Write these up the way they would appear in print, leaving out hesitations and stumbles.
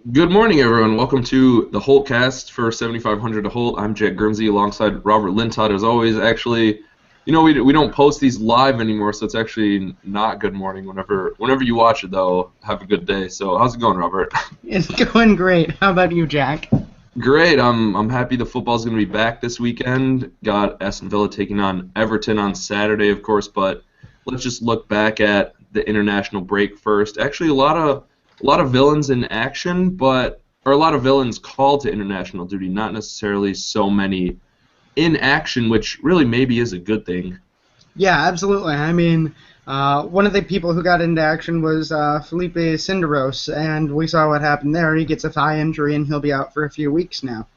Good morning, everyone. Welcome to the Holte cast for 7500 to Holte. I'm Jack Grimsey alongside Robert Lintott, as always. Actually, we don't post these live anymore, so it's actually not good morning. Whenever you watch it, though, have a good day. So, how's it going, Robert? It's going great. How about you, Jack? Great. I'm happy the football's going to be back this weekend. Got Aston Villa taking on Everton on Saturday, of course, but let's just look back at the international break first. Actually, a lot of villains in action, or a lot of villains called to international duty, not necessarily so many in action, which really maybe is a good thing. Yeah, absolutely. One of the people who got into action was Felipe Cinderos, and we saw what happened there. He gets a thigh injury, and he'll be out for a few weeks now.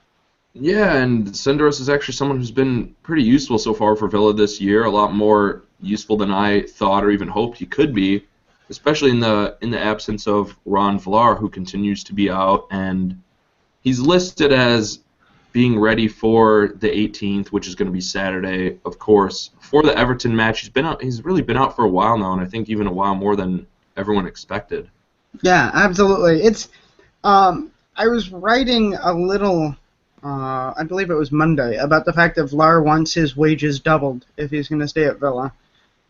Yeah, and Senderos is actually someone who's been pretty useful so far for Villa this year, a lot more useful than I thought or even hoped he could be, especially in the absence of Ron Vlaar, who continues to be out, and he's listed as being ready for the 18th, which is going to be Saturday, of course. For the Everton match, he's been out. He's really been out for a while now, and I think even a while more than everyone expected. Yeah, absolutely. I was writing a little, I believe it was Monday, about the fact that Vlaar wants his wages doubled if he's going to stay at Villa.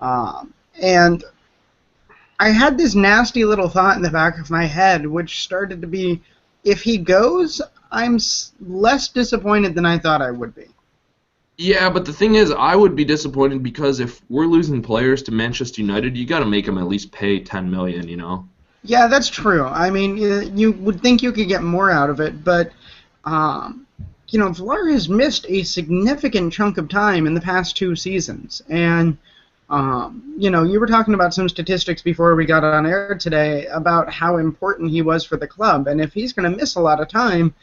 And I had this nasty little thought in the back of my head, which started to be, if he goes, I'm less disappointed than I thought I would be. Yeah, but the thing is, I would be disappointed because if we're losing players to Manchester United, you got to make them at least pay 10 million, you know? Yeah, that's true. I mean, you would think you could get more out of it, but, Vlaar has missed a significant chunk of time in the past two seasons. And, you were talking about some statistics before we got on air today about how important he was for the club. And if he's going to miss a lot of time,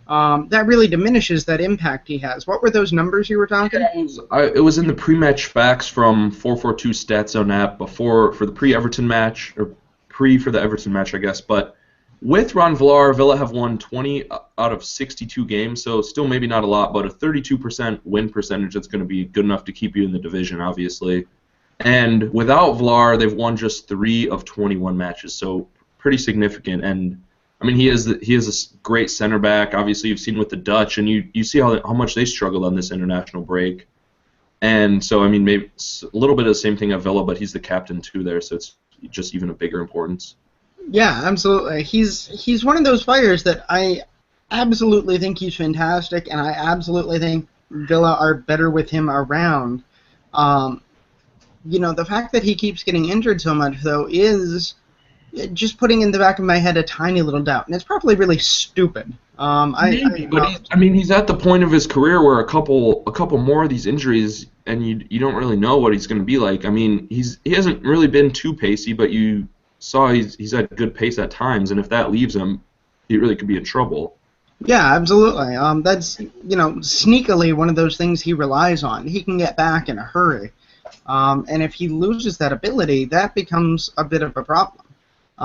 that really diminishes that impact he has. What were those numbers you were talking? It was in the pre-match facts from 442 Stats Zone app for the pre-Everton match, or for the Everton match, I guess. But with Ron Vlaar, Villa have won 20 out of 62 games, so still maybe not a lot, but a 32% win percentage that's going to be good enough to keep you in the division, obviously. And without Vlaar, they've won just 3 of 21 matches, so pretty significant. And I mean, he is a great center back. Obviously, you've seen with the Dutch, and you see how much they struggled on this international break. And so, I mean, maybe it's a little bit of the same thing at Villa, but he's the captain too there, so it's just even a bigger importance. Yeah, absolutely. He's one of those players that I absolutely think he's fantastic, and I absolutely think Villa are better with him around. The fact that he keeps getting injured so much, though, is just putting in the back of my head a tiny little doubt, and it's probably really stupid. Maybe, but he's at the point of his career where a couple more of these injuries, and you don't really know what he's going to be like. I mean, he hasn't really been too pacey, but you saw he's at good pace at times, and if that leaves him, he really could be in trouble. Yeah, absolutely. That's sneakily one of those things he relies on. He can get back in a hurry, and if he loses that ability, that becomes a bit of a problem.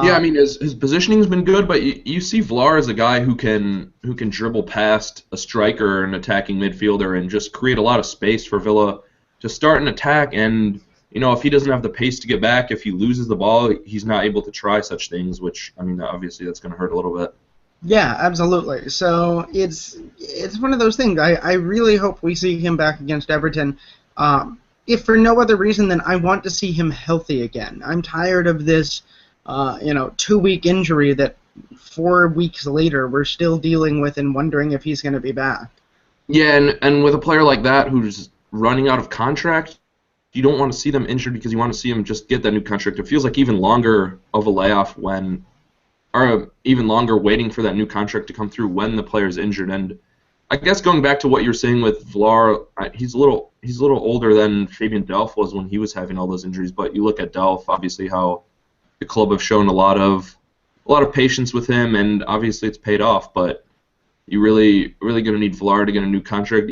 Yeah, I mean his positioning's been good, but you see Vlaar as a guy who can dribble past a striker or an attacking midfielder and just create a lot of space for Villa to start an attack. And if he doesn't have the pace to get back, if he loses the ball, he's not able to try such things. Which I mean, obviously that's going to hurt a little bit. Yeah, absolutely. So it's one of those things. I really hope we see him back against Everton. If for no other reason than I want to see him healthy again. I'm tired of this. 2-week injury that 4 weeks later we're still dealing with and wondering if he's going to be back. Yeah, and with a player like that who's running out of contract, you don't want to see them injured because you want to see him just get that new contract. It feels like even longer of a layoff or even longer waiting for that new contract to come through when the player's injured. And I guess going back to what you're saying with Vlaar, he's a little older than Fabian Delph was when he was having all those injuries. But you look at Delph, obviously how the club have shown a lot of patience with him, and obviously it's paid off. But you really going to need Vlaar to get a new contract.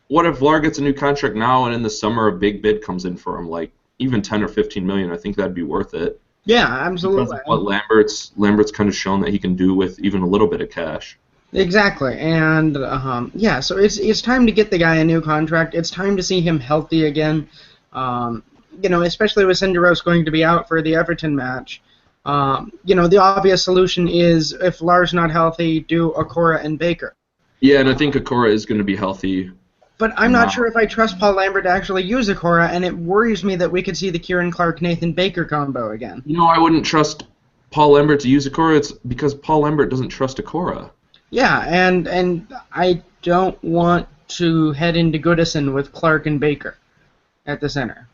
What if Vlaar gets a new contract now, and in the summer a big bid comes in for him, like even 10 or 15 million? I think that'd be worth it. Yeah, absolutely. Because of what Lambert's kind of shown that he can do with even a little bit of cash. Exactly, and so it's time to get the guy a new contract. It's time to see him healthy again. Especially with Cinderos going to be out for the Everton match. The obvious solution is if Lars not healthy, do Okora and Baker. Yeah, and I think Okora is going to be healthy. But I'm not sure if I trust Paul Lambert to actually use Okora, and it worries me that we could see the Kieran Clark-Nathan Baker combo again. I wouldn't trust Paul Lambert to use Okora. It's because Paul Lambert doesn't trust Okora. Yeah, and I don't want to head into Goodison with Clark and Baker at the center.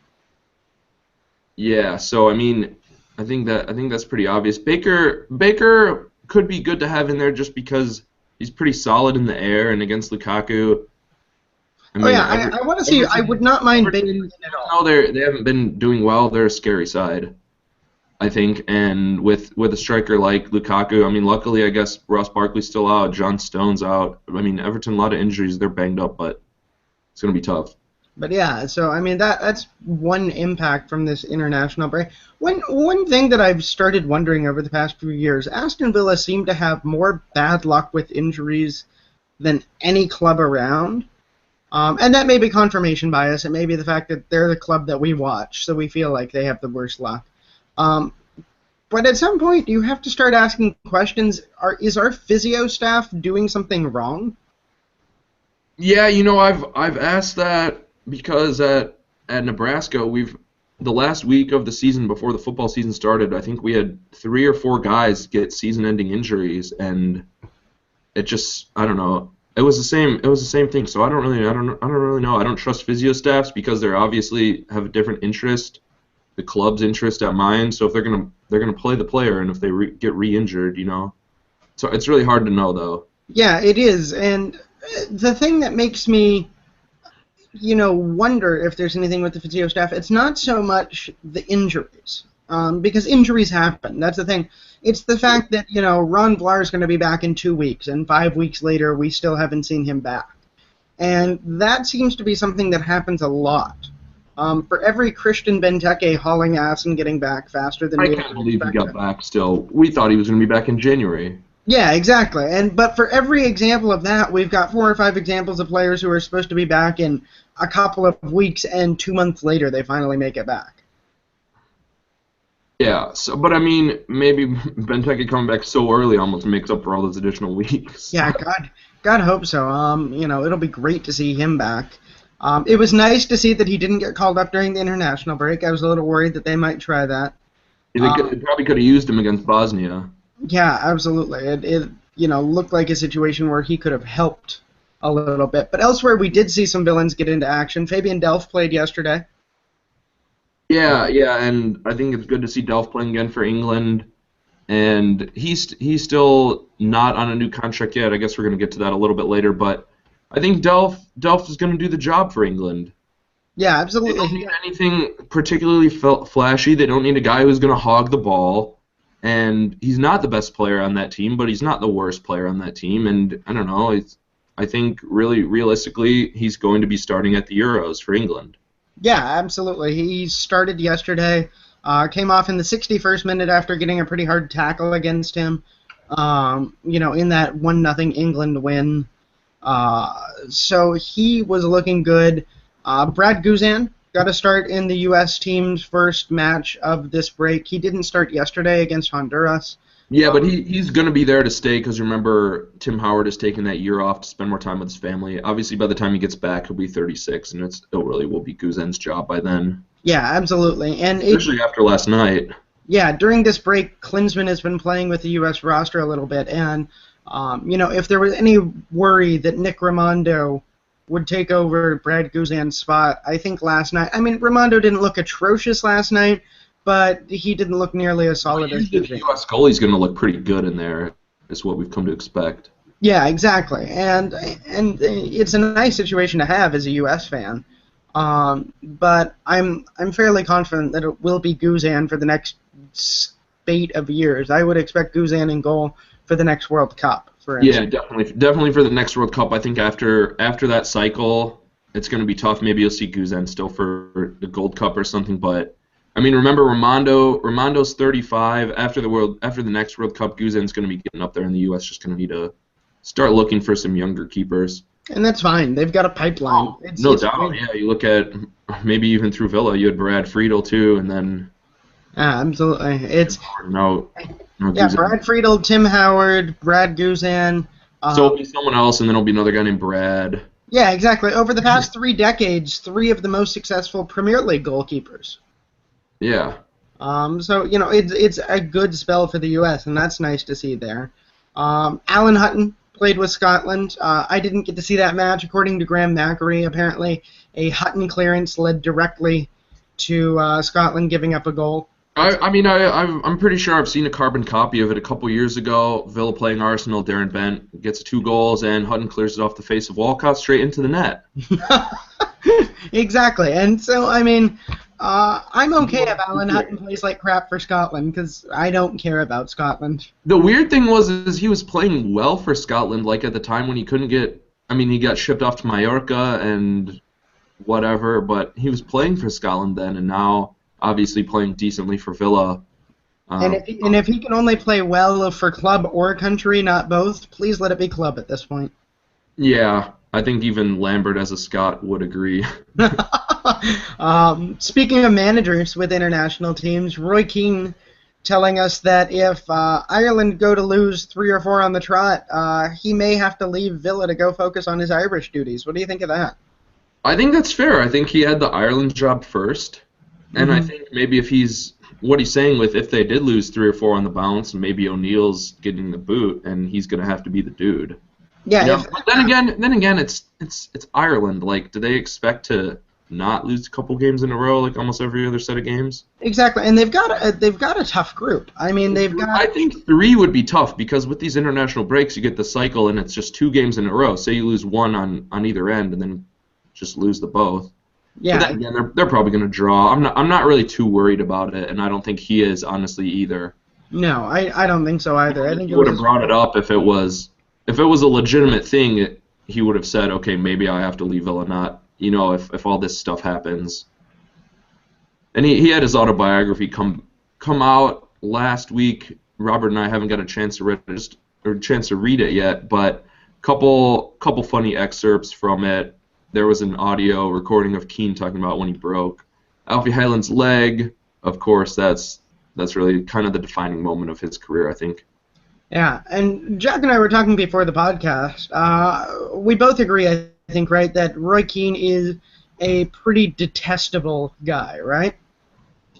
Yeah, so I think that's pretty obvious. Baker could be good to have in there just because he's pretty solid in the air and against Lukaku. I want to see. I would not mind Baker in at all. No, they haven't been doing well. They're a scary side, I think. And with a striker like Lukaku, luckily I guess Ross Barkley's still out, John Stone's out. Everton, a lot of injuries. They're banged up, but it's gonna be tough. But yeah, so that's one impact from this international break. One thing that I've started wondering over the past few years, Aston Villa seem to have more bad luck with injuries than any club around. And that may be confirmation bias. It may be the fact that they're the club that we watch, so we feel like they have the worst luck. But at some point, you have to start asking questions. Is our physio staff doing something wrong? Yeah, I've asked that because at Nebraska, the last week of the season before the football season started, I think we had 3 or 4 guys get season-ending injuries, and it just, I don't know. It was the same thing. So I don't really know. I don't trust physio staffs because they obviously have a different interest, the club's interest at mine. So if they're gonna play the player, and if they get re-injured, so it's really hard to know though. Yeah, it is, and the thing that makes me wonder if there's anything with the physio staff, it's not so much the injuries, because injuries happen. That's the thing. It's the fact that, Ron Vlaar is going to be back in 2 weeks, and 5 weeks later we still haven't seen him back. And that seems to be something that happens a lot. For every Christian Benteke hauling ass and getting back faster than I can't believe he got back still. We thought he was going to be back in January. Yeah, exactly. But for every example of that, we've got 4 or 5 examples of players who are supposed to be back in a couple of weeks, and 2 months later they finally make it back. Yeah, but maybe Benteke coming back so early almost makes up for all those additional weeks. Yeah, God hope so. It'll be great to see him back. It was nice to see that he didn't get called up during the international break. I was a little worried that they might try that. They probably could have used him against Bosnia. Yeah, absolutely. It looked like a situation where he could have helped a little bit. But elsewhere, we did see some villains get into action. Fabian Delph played yesterday. Yeah, and I think it's good to see Delph playing again for England. And he's still not on a new contract yet. I guess we're going to get to that a little bit later. But I think Delph is going to do the job for England. Yeah, absolutely. They don't need anything particularly flashy. They don't need a guy who's going to hog the ball. And he's not the best player on that team, but he's not the worst player on that team. And I don't know. I think really realistically, he's going to be starting at the Euros for England. Yeah, absolutely. He started yesterday, came off in the 61st minute after getting a pretty hard tackle against him, in that 1-0 England win. So he was looking good. Brad Guzan got a start in the U.S. team's first match of this break. He didn't start yesterday against Honduras. Yeah, but he's going to be there to stay because remember, Tim Howard has taken that year off to spend more time with his family. Obviously, by the time he gets back, he'll be 36, and it really will be Guzan's job by then. Yeah, absolutely. And especially after last night. Yeah, during this break, Klinsmann has been playing with the U.S. roster a little bit, and if there was any worry that Nick Rimando would take over Brad Guzan's spot, I think last night. Rimando didn't look atrocious last night, but he didn't look nearly as solid as the U.S. goalie's going to look pretty good in there, is what we've come to expect. Yeah, exactly. And it's a nice situation to have as a U.S. fan. But I'm fairly confident that it will be Guzan for the next spate of years. I would expect Guzan in goal for the next World Cup, for instance. Yeah, definitely for the next World Cup. I think after that cycle, it's going to be tough. Maybe you'll see Guzan still for the Gold Cup or something, but remember Ramondo's 35. After the next World Cup, Guzan's going to be getting up there, and the U.S. just going to need to start looking for some younger keepers. And that's fine. They've got a pipeline. No doubt. Yeah, you look at maybe even through Villa, you had Brad Friedel too, and then Absolutely. It's No, no yeah, Guzan. Brad Friedel, Tim Howard, Brad Guzan. So it'll be someone else, and then it'll be another guy named Brad. Yeah, exactly. Over the past 3 decades, three of the most successful Premier League goalkeepers. Yeah. So it's a good spell for the U.S. and that's nice to see there. Alan Hutton played with Scotland. I didn't get to see that match. According to Graham Mackery, apparently a Hutton clearance led directly to Scotland giving up a goal. I'm pretty sure I've seen a carbon copy of it a couple years ago. Villa playing Arsenal, Darren Bent gets 2 goals, and Hutton clears it off the face of Walcott straight into the net. Exactly, and so I'm okay if Alan Hutton plays like crap for Scotland because I don't care about Scotland. The weird thing is he was playing well for Scotland, like at the time when he couldn't get. I mean, he got shipped off to Mallorca and whatever, but he was playing for Scotland then, and now obviously playing decently for Villa. And if he can only play well for club or country, not both, please let it be club at this point. Yeah, I think even Lambert as a Scot would agree. Speaking of managers with international teams, Roy Keane telling us that if Ireland go to lose 3 or 4 on the trot, he may have to leave Villa to go focus on his Irish duties. What do you think of that? I think that's fair. I think he had the Ireland job first. And I think maybe if what he's saying with if they did lose 3 or 4 on the bounce, maybe O'Neill's getting the boot and he's going to have to be the dude. Yeah. But then again, it's Ireland. Like, do they expect to not lose a couple games in a row like almost every other set of games? Exactly, and they've got a tough group. I mean, I think 3 would be tough because with these international breaks, you get the cycle and it's just 2 games in a row. Say you lose 1 on either end and then just lose the both. Yeah. But then again, they're probably going to draw. I'm not really too worried about it, and I don't think he is honestly either. No, I don't think so either. I think he would have brought it up if it was a legitimate thing. He would have said, okay, maybe I have to leave Villa, not if all this stuff happens. And he had his autobiography come out last week. Robert and I haven't got a chance to read it yet, but couple funny excerpts from it. There was an audio recording of Keane talking about when he broke Alfie Hyland's leg. Of course, that's really kind of the defining moment of his career, I think. Yeah, and Jack and I were talking before the podcast. We both agree, I think, right, that Roy Keane is a pretty detestable guy, right?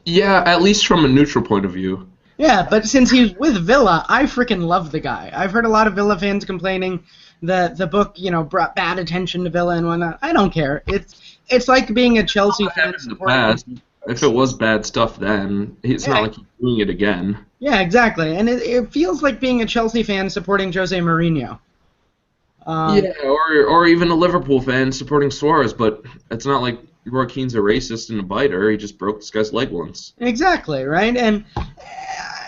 Yeah, at least from a neutral point of view. Yeah, but since he's with Villa, I freaking love the guy. I've heard a lot of Villa fans complaining that the book, brought bad attention to Villa and whatnot. I don't care. It's like being a Chelsea fan. If it was bad stuff then, it's not like he's doing it again. Yeah, exactly. And it feels like being a Chelsea fan supporting Jose Mourinho. Or even a Liverpool fan supporting Suarez, but it's not like Roy Keane's a racist and a biter. He just broke this guy's leg once. Exactly, right? And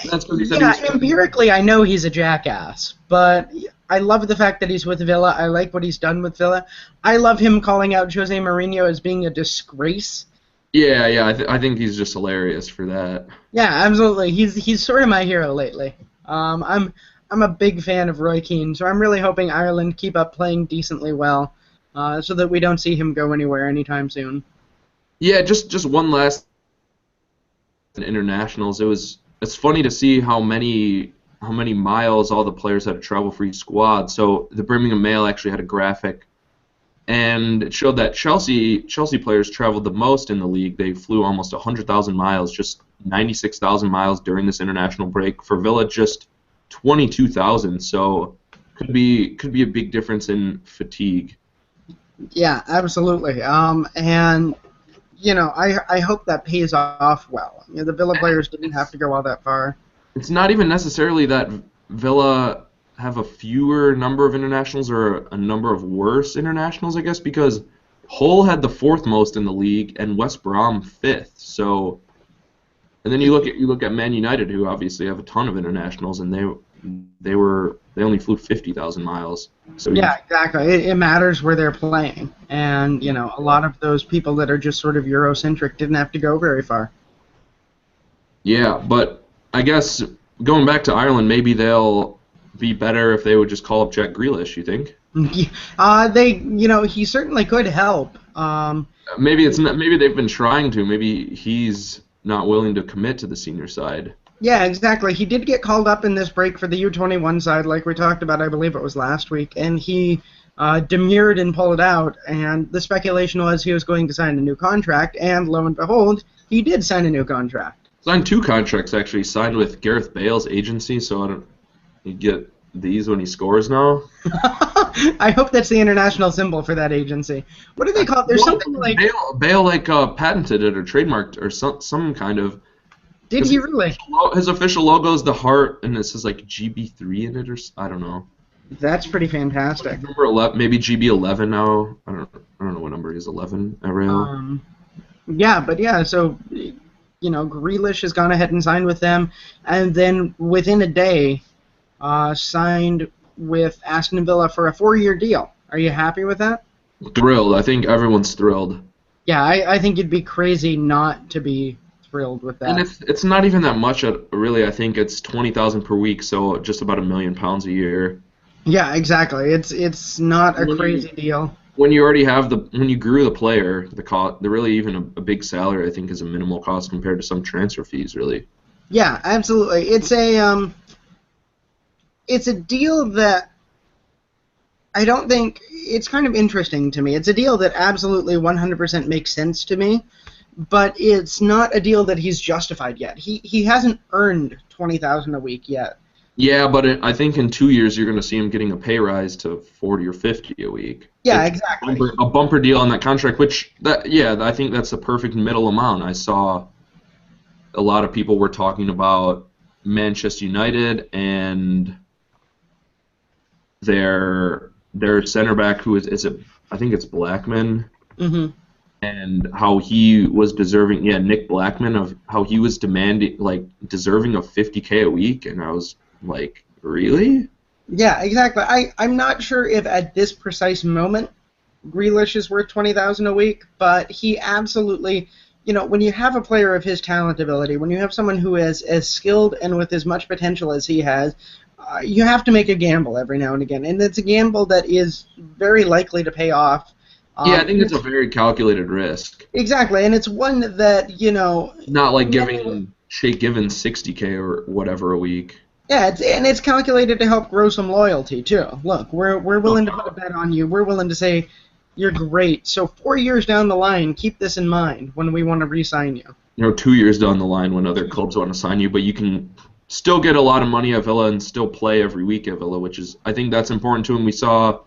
that's because he said empirically, I know he's a jackass, but I love the fact that he's with Villa. I like what he's done with Villa. I love him calling out Jose Mourinho as being a disgrace. Yeah, I think he's just hilarious for that. Yeah, absolutely. He's sort of my hero lately. I'm a big fan of Roy Keane, so I'm really hoping Ireland keep up playing decently well, so that we don't see him go anywhere anytime soon. Yeah, just one last internationals. It's funny to see how many miles all the players had to travel for each squad. So the Birmingham Mail actually had a graphic, and it showed that Chelsea players traveled the most in the league. They flew almost 100,000 miles, just 96,000 miles during this international break. For Villa, just 22,000. So could be a big difference in fatigue. Yeah, absolutely. And I hope that pays off well. The Villa players didn't have to go all that far. It's not even necessarily that Villa have a fewer number of internationals or a number of worse internationals, I guess, because Hull had the 4th most in the league and West Brom 5th. So, and then you look at Man United, who obviously have a ton of internationals, and they only flew 50,000 miles. So yeah, exactly. It matters where they're playing, and a lot of those people that are just sort of Eurocentric didn't have to go very far. Yeah, but I guess going back to Ireland, maybe they'll be better if they would just call up Jack Grealish, you think? He certainly could help. Maybe they've been trying to. Maybe he's not willing to commit to the senior side. Yeah, exactly. He did get called up in this break for the U21 side, like we talked about, I believe it was last week, and he demurred and pulled out, and the speculation was he was going to sign a new contract, and lo and behold, he did sign a new contract. Signed 2 contracts, actually. Signed with Gareth Bale's agency, so you get these when he scores now. I hope that's the international symbol for that agency. What do they call it? There's something like... Bale patented it or trademarked or some kind of... Did he really? His official logo is the heart, and it says like GB3 in it, or I don't know. That's pretty fantastic. Number 11, maybe GB11 now. I don't know what number he is. 11 at Real. So Grealish has gone ahead and signed with them, and then within a day, signed with Aston Villa for a 4-year deal. Are you happy with that? Thrilled. I think everyone's thrilled. Yeah, I think you'd be crazy not to be thrilled with that. And it's not even that much, really. I think it's 20,000 per week, so just about £1 million a year. Yeah, exactly. It's not a crazy deal. When you already have when you grew the player, the cost, really even a big salary, I think, is a minimal cost compared to some transfer fees, really. Yeah, absolutely. It's a deal that I don't think it's kind of interesting to me. It's a deal that absolutely 100% makes sense to me. But it's not a deal that he's justified yet. He hasn't earned $20,000 a week yet. Yeah, but I think in 2 years you're going to see him getting a pay rise to 40 or 50 a week. Yeah, exactly. A bumper deal on that contract, I think that's the perfect middle amount. I saw a lot of people were talking about Manchester United and their center back, who I think it's Blackman. Mm-hmm. And how he was deserving, Nick Blackman, of how he was deserving of $50K a week, and I was like, really? Yeah, exactly. I'm not sure if at this precise moment Grealish is worth $20,000 a week, but he absolutely, when you have a player of his talent ability, when you have someone who is as skilled and with as much potential as he has, you have to make a gamble every now and again, and it's a gamble that is very likely to pay off. I think it's a very calculated risk. Exactly, and it's one that, not like giving Shea Givens $60K or whatever a week. Yeah, it's calculated to help grow some loyalty, too. Look, we're willing to put a bet on you. We're willing to say you're great. So 4 years down the line, keep this in mind when we want to re-sign you. 2 years down the line when other clubs want to sign you, but you can still get a lot of money at Villa and still play every week at Villa, which is, I think that's important to him. We saw...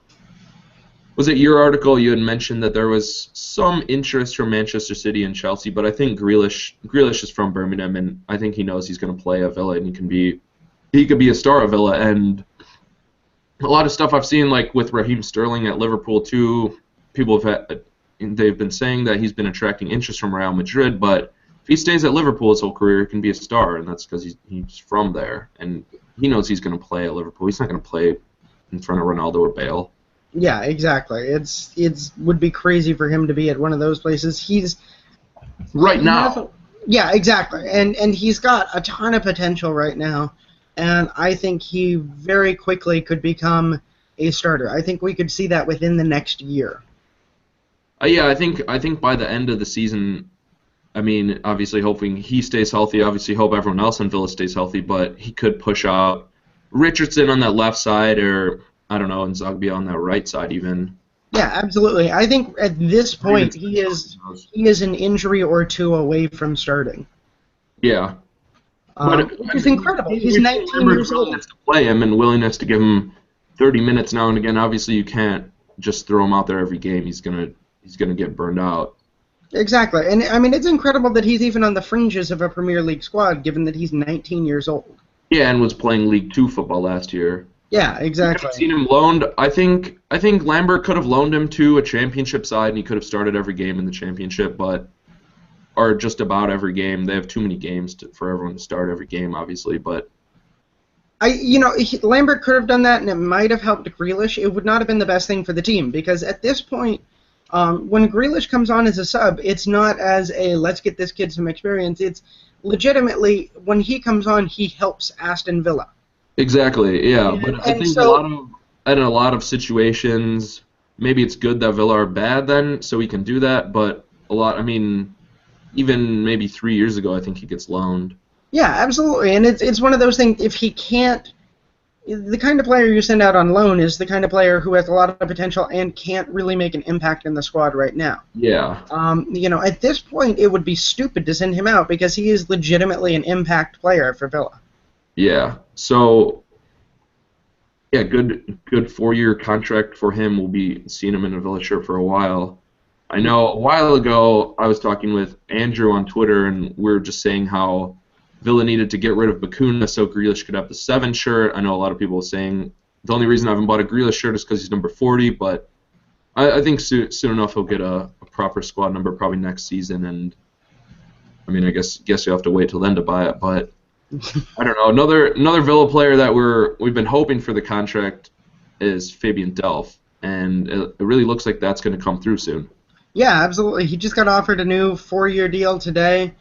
Was it your article? You had mentioned that there was some interest from Manchester City and Chelsea, but I think Grealish is from Birmingham, and I think he knows he's going to play at Villa, and he could be a star at Villa. And a lot of stuff I've seen, like with Raheem Sterling at Liverpool too, they've been saying that he's been attracting interest from Real Madrid, but if he stays at Liverpool his whole career, he can be a star, and that's because he's from there, and he knows he's going to play at Liverpool. He's not going to play in front of Ronaldo or Bale. Yeah, exactly. It's would be crazy for him to be at one of those places. He's right now. Yeah, exactly. And he's got a ton of potential right now, and I think he very quickly could become a starter. I think we could see that within the next year. I think by the end of the season, I mean, obviously hoping he stays healthy, obviously hope everyone else in Villa stays healthy, but he could push out Richardson on that left side, or I don't know, and Zogby on that right side even. Yeah, absolutely. I think at this point he is an injury or two away from starting. Yeah. Which is incredible. He's 19 years old. Willingness to play him and willingness to give him 30 minutes now and again. Obviously, you can't just throw him out there every game. He's gonna get burned out. Exactly, and I mean it's incredible that he's even on the fringes of a Premier League squad, given that he's 19 years old. Yeah, and was playing League Two football last year. Yeah, exactly. I've seen him loaned. I think Lambert could have loaned him to a championship side, and he could have started every game in the championship, or just about every game. They have too many games for everyone to start every game, obviously, but. Lambert could have done that, and it might have helped Grealish. It would not have been the best thing for the team, because at this point, when Grealish comes on as a sub, it's not as a let's get this kid some experience. It's legitimately, when he comes on, he helps Aston Villa. Exactly, yeah. But I think in a lot of situations, maybe it's good that Villa are bad then, so he can do that. But even maybe 3 years ago, I think he gets loaned. Yeah, absolutely. And it's one of those things, if he can't, the kind of player you send out on loan is the kind of player who has a lot of potential and can't really make an impact in the squad right now. Yeah. At this point, it would be stupid to send him out because he is legitimately an impact player for Villa. Yeah. So, yeah, good 4-year contract for him. We'll be seeing him in a Villa shirt for a while. I know a while ago I was talking with Andrew on Twitter, and we were just saying how Villa needed to get rid of Bacuna so Grealish could have the 7 shirt. I know a lot of people are saying the only reason I haven't bought a Grealish shirt is because he's number 40, but I think soon enough he'll get a proper squad number probably next season, and I mean I guess you have to wait till then to buy it, but I don't know. Another Villa player that we've been hoping for the contract is Fabian Delph, and it really looks like that's going to come through soon. Yeah, absolutely. He just got offered a new 4-year deal today.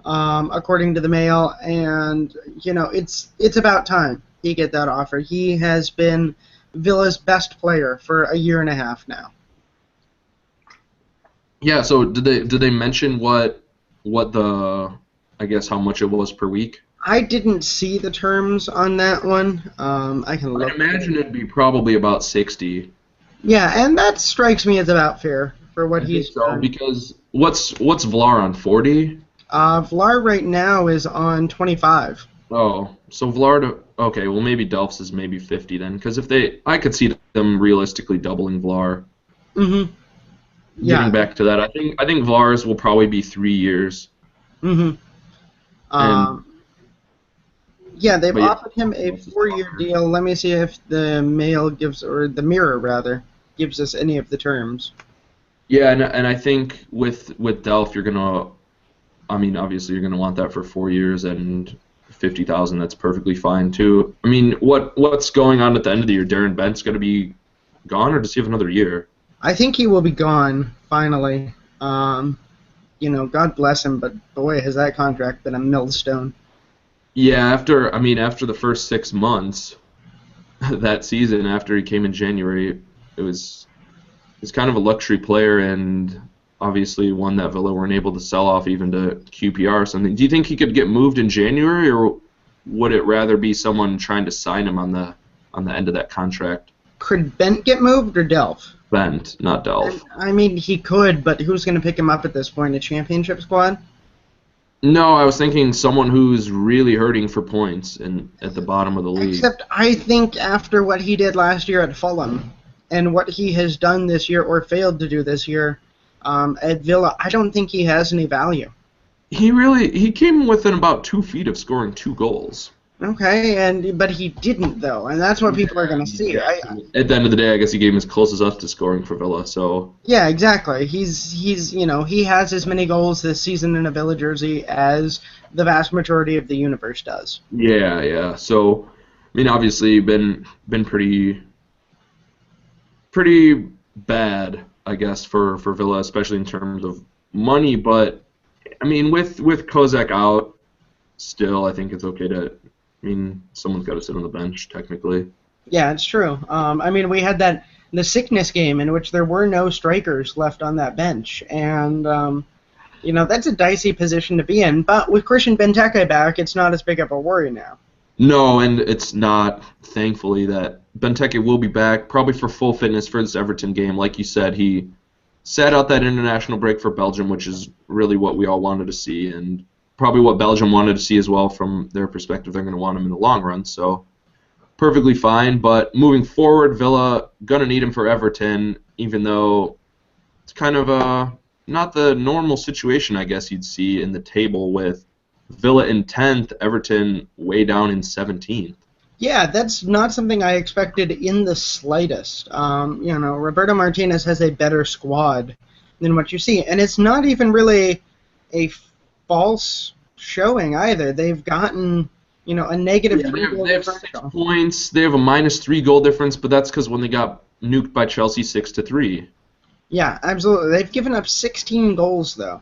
According to the Mail, and it's about time he get that offer. He has been Villa's best player for a year and a half now. Yeah. So did they mention what the I guess how much it was per week? I didn't see the terms on that one. I can look. I imagine it'd be probably about 60. Yeah, and that strikes me as about fair for what he's done. Because what's Vlar on 40? Vlar right now is on 25. Oh, so Vlar okay, well maybe Delph's is maybe 50 then, because I could see them realistically doubling Vlar. Mm-hmm. Yeah. Getting back to that, I think Vlar's will probably be 3 years. Mm-hmm. Yeah, they've offered him a 4-year deal. Let me see if the Mail or the Mirror rather, gives us any of the terms. Yeah, and I think with Delph you're gonna. I mean, obviously, you're going to want that for 4 years and 50,000. That's perfectly fine too. I mean, what's going on at the end of the year? Darren Bent's going to be gone, or does he have another year? I think he will be gone finally. God bless him, but boy, has that contract been a millstone. Yeah, after the first 6 months that season, after he came in January, he's kind of a luxury player and. Obviously, one that Villa weren't able to sell off even to QPR or something. Do you think he could get moved in January, or would it rather be someone trying to sign him on the end of that contract? Could Bent get moved or Delph? Bent, not Delph. I mean, he could, but who's going to pick him up at this point? A championship squad? No, I was thinking someone who's really hurting for points at the bottom of the league. Except I think after what he did last year at Fulham and what he has done this year or failed to do this year, at Villa, I don't think he has any value. He came within about 2 feet of scoring 2 goals. Okay, but he didn't though, and that's what people are going to see. Yeah. At the end of the day, I guess he came as close as us to scoring for Villa. So yeah, exactly. He's he has as many goals this season in a Villa jersey as the vast majority of the universe does. Yeah. So I mean, obviously, been pretty bad. I guess for Villa, especially in terms of money, but I mean with Kozak out, still I think it's okay to. I mean, someone's got to sit on the bench technically. Yeah, it's true. I mean, we had the sickness game in which there were no strikers left on that bench, and that's a dicey position to be in. But with Christian Benteke back, it's not as big of a worry now. No, and it's not. Thankfully, that Benteke will be back, probably for full fitness for this Everton game. Like you said, he sat out that international break for Belgium, which is really what we all wanted to see, and probably what Belgium wanted to see as well from their perspective. They're going to want him in the long run, so perfectly fine. But moving forward, Villa going to need him for Everton, even though it's kind of not the normal situation, I guess you'd see in the table with Villa in 10th, Everton way down in 17th. Yeah, that's not something I expected in the slightest. Roberto Martinez has a better squad than what you see, and it's not even really a false showing either. They've gotten, a negative 3 goal differential. They have 6 points. They have a -3 goal difference, but that's because when they got nuked by Chelsea 6-3. Yeah, absolutely. They've given up 16 goals though.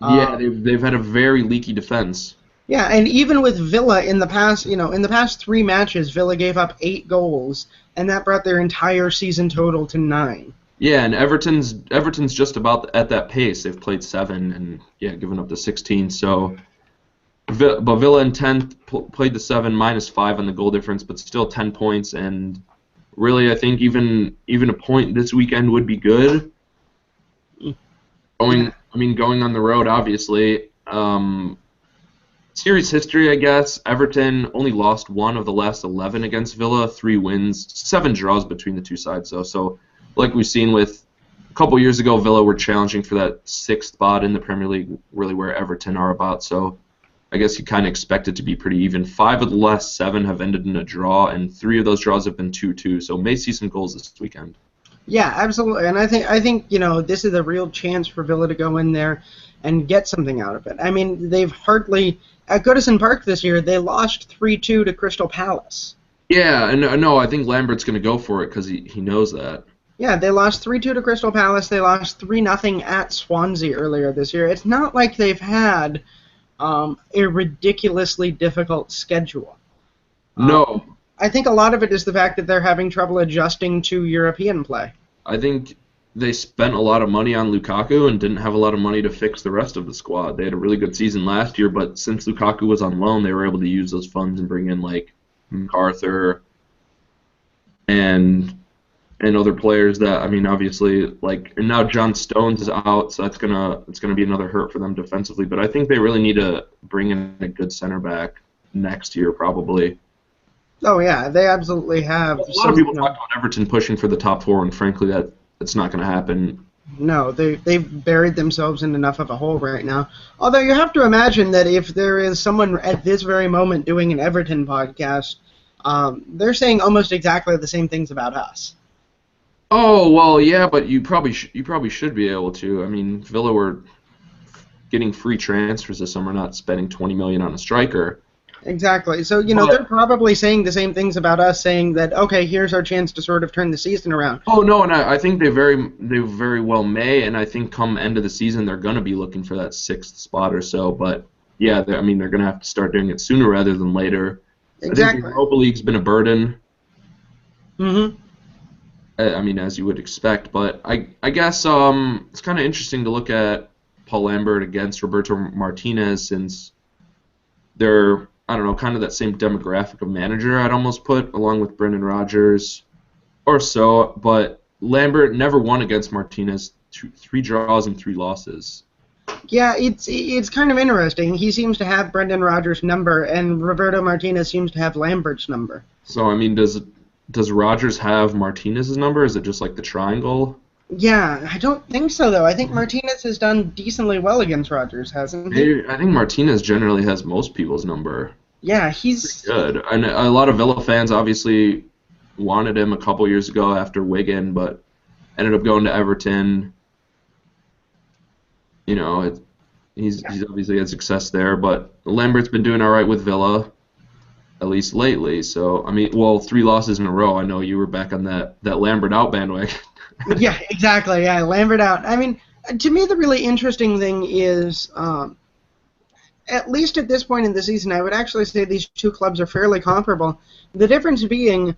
Yeah, they've had a very leaky defense. Yeah, and even with Villa in the past 3 matches, Villa gave up 8 goals, and that brought their entire season total to 9. Yeah, and Everton's just about at that pace. They've played 7 and yeah, given up to 16. So, but Villa in 10th played the 7 -5 on the goal difference, but still 10 points. And really, I think even a point this weekend would be good. Yeah. Going on the road, obviously. Series history, I guess. Everton only lost 1 of the last 11 against Villa, 3 wins, 7 draws between the two sides, though. So, like we've seen with a couple years ago, Villa were challenging for that 6th spot in the Premier League, really where Everton are about. So, I guess you kind of expect it to be pretty even. 5 of the last 7 have ended in a draw, and 3 of those draws have been 2-2. So, may see some goals this weekend. Yeah, absolutely. And I think this is a real chance for Villa to go in there and get something out of it. I mean, they've hardly at Goodison Park this year they lost 3-2 to Crystal Palace. Yeah, and no, I think Lambert's going to go for it because he knows that. Yeah, they lost 3-2 to Crystal Palace. They lost 3-0 at Swansea earlier this year. It's not like they've had a ridiculously difficult schedule. No. I think a lot of it is the fact that they're having trouble adjusting to European play. I think they spent a lot of money on Lukaku and didn't have a lot of money to fix the rest of the squad. They had a really good season last year, but since Lukaku was on loan, they were able to use those funds and bring in like MacArthur and other players that obviously and now John Stones is out, so it's gonna be another hurt for them defensively. But I think they really need to bring in a good center back next year probably. Oh yeah, they absolutely have. A lot of people talk about Everton pushing for the top 4, and frankly, that's not going to happen. No, they've buried themselves in enough of a hole right now. Although you have to imagine that if there is someone at this very moment doing an Everton podcast, they're saying almost exactly the same things about us. Oh well, yeah, but you probably should be able to. I mean, Villa were getting free transfers this summer, not spending $20 million on a striker. Exactly. So, they're probably saying the same things about us, saying that, okay, here's our chance to sort of turn the season around. Oh, no, and I think they very well may, and I think come end of the season they're going to be looking for that 6th spot or so. But, yeah, they're going to have to start doing it sooner rather than later. Exactly. I think the Europa League's been a burden. Mm-hmm. As you would expect. But I guess it's kind of interesting to look at Paul Lambert against Roberto Martinez since they're kind of that same demographic of manager I'd almost put, along with Brendan Rodgers or so, but Lambert never won against Martinez, 3 draws and 3 losses. Yeah, it's kind of interesting. He seems to have Brendan Rodgers' number, and Roberto Martinez seems to have Lambert's number. So, does Rodgers have Martinez's number? Is it just like the triangle? Yeah, I don't think so, though. I think Martinez has done decently well against Rodgers, hasn't he? I think Martinez generally has most people's number. Yeah, he's good. And a lot of Villa fans obviously wanted him a couple years ago after Wigan, but ended up going to Everton. He's obviously had success there, but Lambert's been doing all right with Villa, at least lately. So, 3 losses in a row. I know you were back on that Lambert out bandwagon. Yeah, exactly. Yeah, Lambert out. To me, the really interesting thing is, at least at this point in the season, I would actually say these two clubs are fairly comparable. The difference being,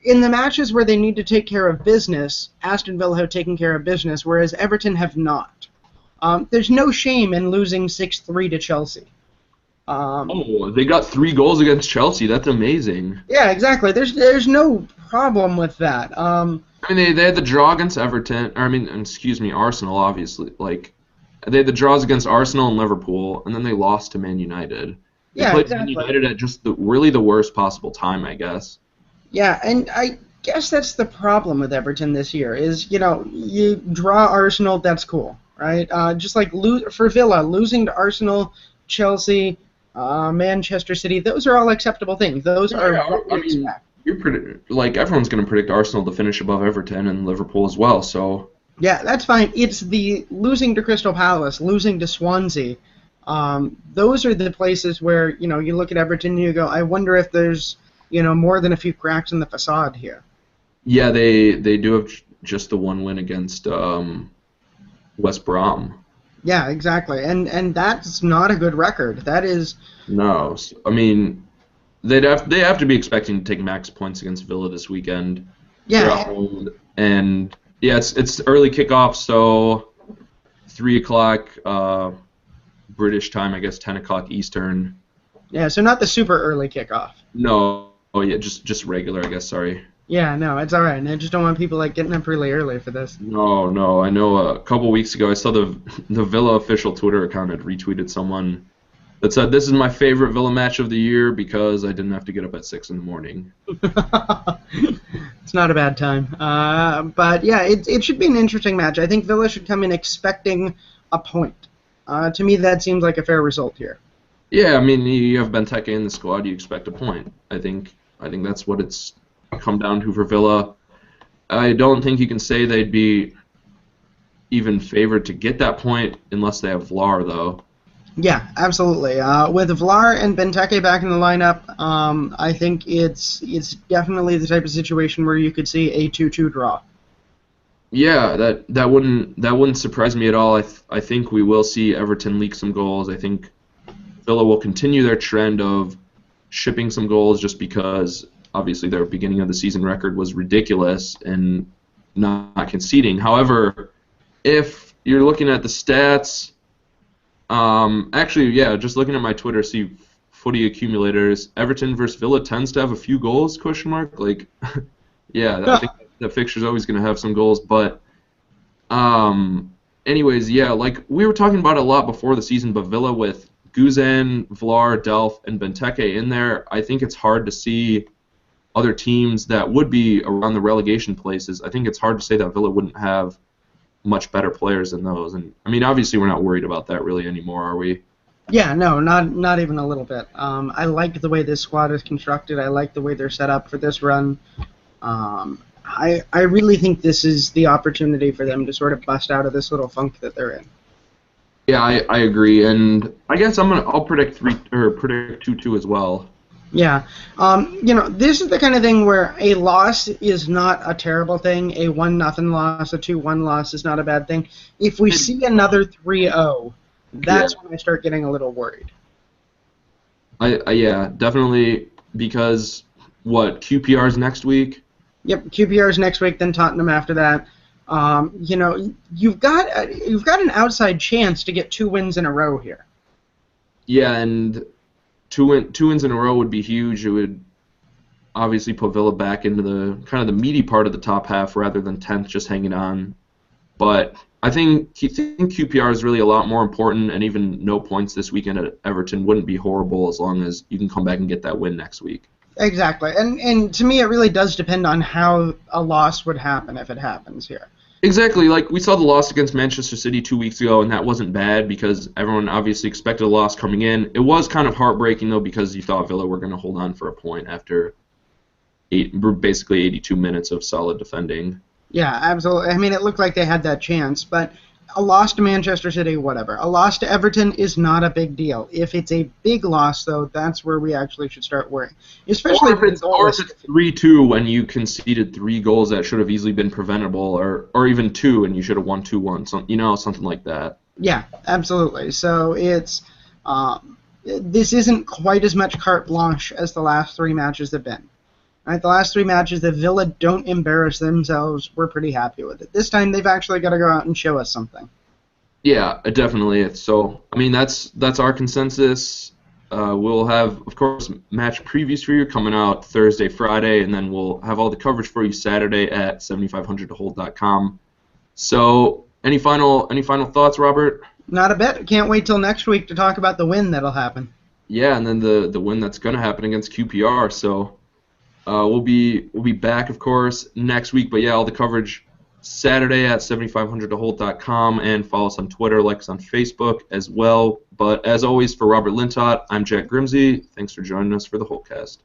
in the matches where they need to take care of business, Aston Villa have taken care of business, whereas Everton have not. There's no shame in losing 6-3 to Chelsea. They got 3 goals against Chelsea. That's amazing. Yeah, exactly. There's no problem with that. They had the draw against Everton, Arsenal, obviously. They had the draws against Arsenal and Liverpool, and then they lost to Man United. They played exactly. Man United at just really the worst possible time, I guess. Yeah, and I guess that's the problem with Everton this year is, you draw Arsenal, that's cool, right? Just like for Villa, losing to Arsenal, Chelsea, Manchester City, those are all acceptable things. Those are what we expect. Everyone's going to predict Arsenal to finish above Everton and Liverpool as well, so... Yeah, that's fine. It's the losing to Crystal Palace, losing to Swansea. Those are the places where, you look at Everton and you go, I wonder if there's, more than a few cracks in the facade here. Yeah, they do have just the 1 win against West Brom. Yeah, exactly. And that's not a good record. That is... No. They have to be expecting to take max points against Villa this weekend. Yeah. And Yeah, it's early kickoff, so 3 o'clock British time, I guess 10 o'clock Eastern. Yeah, so not the super early kickoff. No, oh yeah, just regular, I guess. Sorry. Yeah, no, it's all right. And I just don't want people like getting up really early for this. No, no. I know a couple weeks ago I saw the Villa official Twitter account had retweeted someone that said this is my favorite Villa match of the year because I didn't have to get up at 6 in the morning. It's not a bad time. But yeah, it should be an interesting match. I think Villa should come in expecting a point. To me, that seems like a fair result here. Yeah, I mean you have Benteke in the squad, you expect a point. I think that's what it's come down to for Villa. I don't think you can say they'd be even favored to get that point unless they have Vlar, though. Yeah, absolutely. With Vlar and Benteke back in the lineup, I think it's definitely the type of situation where you could see a 2-2 draw. Yeah, that wouldn't surprise me at all. I think we will see Everton leak some goals. I think Villa will continue their trend of shipping some goals just because obviously their beginning of the season record was ridiculous and not conceding. However, if you're looking at the stats, actually, yeah, just looking at my Twitter, see footy accumulators, Everton versus Villa tends to have a few goals, question mark. Like, yeah, I think the fixture's always going to have some goals. But anyways, yeah, like we were talking about it a lot before the season, but Villa with Guzan, Vlar, Delph, and Benteke in there, I think it's hard to see other teams that would be around the relegation places. I think it's hard to say that Villa wouldn't have much better players than those. And I mean, obviously, we're not worried about that really anymore, are we? Yeah, no, not even a little bit. I like the way this squad is constructed. I like the way they're set up for this run. I really think this is the opportunity for them to sort of bust out of this little funk that they're in. Yeah, I agree, and I guess I'll predict 2-2 as well. Yeah, this is the kind of thing where a loss is not a terrible thing. A 1-0 loss, a 2-1 loss is not a bad thing. If we see another 3-0, that's when I start getting a little worried. Yeah, definitely, because QPR's next week? Yep, QPR's next week, then Tottenham after that. You've got an outside chance to get 2 wins in a row here. Yeah, and two wins in a row would be huge. It would obviously put Villa back into the kind of the meaty part of the top half rather than 10th just hanging on. But I think QPR is really a lot more important, and even no points this weekend at Everton wouldn't be horrible as long as you can come back and get that win next week. Exactly, and to me it really does depend on how a loss would happen if it happens here. Exactly, like we saw the loss against Manchester City 2 weeks ago, and that wasn't bad because everyone obviously expected a loss coming in. It was kind of heartbreaking, though, because you thought Villa were going to hold on for a point after basically 82 minutes of solid defending. Yeah, absolutely. I mean, it looked like they had that chance, but a loss to Manchester City, whatever. A loss to Everton is not a big deal. If it's a big loss, though, that's where we actually should start worrying. Especially or if it's 3-2 when you conceded 3 goals that should have easily been preventable, or even 2 and you should have won 2-1, something like that. Yeah, absolutely. So it's this isn't quite as much carte blanche as the last 3 matches have been. Right, the last 3 matches, the Villa don't embarrass themselves. We're pretty happy with it. This time, they've actually got to go out and show us something. Yeah, definitely. So, I mean, that's our consensus. We'll have, of course, match previews for you coming out Thursday, Friday, and then we'll have all the coverage for you Saturday at 7500tohold.com. So, any final thoughts, Robert? Not a bit. Can't wait till next week to talk about the win that'll happen. Yeah, and then the win that's going to happen against QPR. So. We'll be back, of course, next week. But yeah, all the coverage Saturday at 7500tohold.com, and follow us on Twitter, like us on Facebook as well. But as always, for Robert Lintott, I'm Jack Grimsey. Thanks for joining us for the Holtecast.